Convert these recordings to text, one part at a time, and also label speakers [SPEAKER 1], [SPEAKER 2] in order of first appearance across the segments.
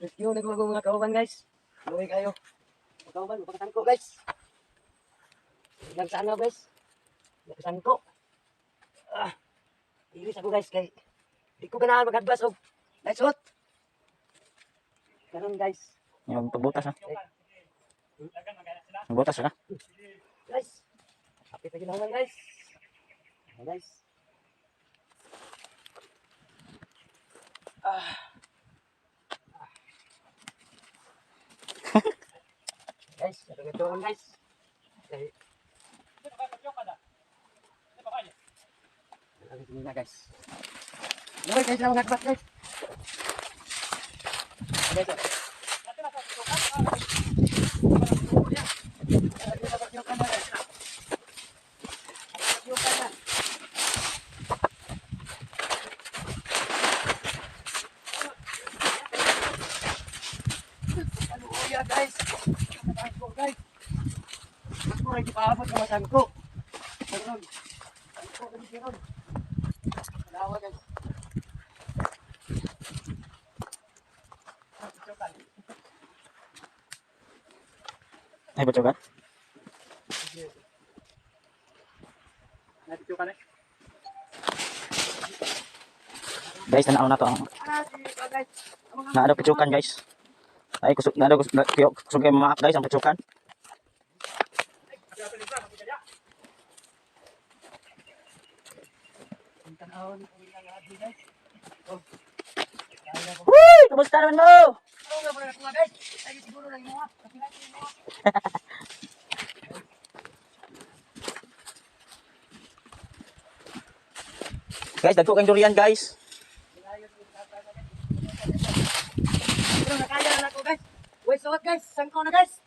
[SPEAKER 1] Review na ko mga kauban guys. Luwi kayo. Mga kauban, mapakatan ko guys. Ilang saan na guys. Mapakatan ko. Iris ako guys kay di ko ganahan mag-advance og lights out. Karon guys.
[SPEAKER 2] Yung pagbutas ha. Pagbutas ha.
[SPEAKER 1] Guys. Kapit na ginawa guys. Guys. Guys, ito guys. Okay. Ini na guys. Oke guys, lang nagbat guys. Guys. Ya guys. Guys. Aku lagi paabot sama sangko. Meron. Sangko lagi meron. Dalawa guys.
[SPEAKER 2] Ay, bocokan? Guys, tanaw na to ang naado picukan guys. Ay, kusog na daw kusog kay mamaak guys ang picukan. Uy, kumusta naman mo? Guys, dagko kang durian guys.
[SPEAKER 1] Nakaya na ako guys. Wait, suot guys. Sangko na guys.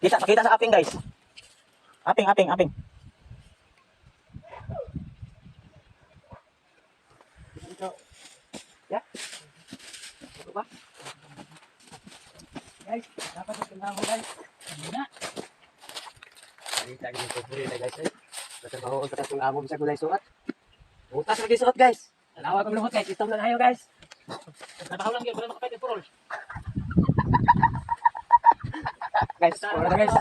[SPEAKER 2] Pakita sa aping guys. Aping.
[SPEAKER 1] Ya. Ito ba? Guys, dapat tingnan mo guys. Ano? Ay, tagi nito puri na guys. Trabaho ko sa amo sa gulay suot. Butas lagi suot guys. Tanawa ko lumot guys. Istom lang ayo guys. Trabaho lang gyud wala makapay purol. Guys, puro na guys.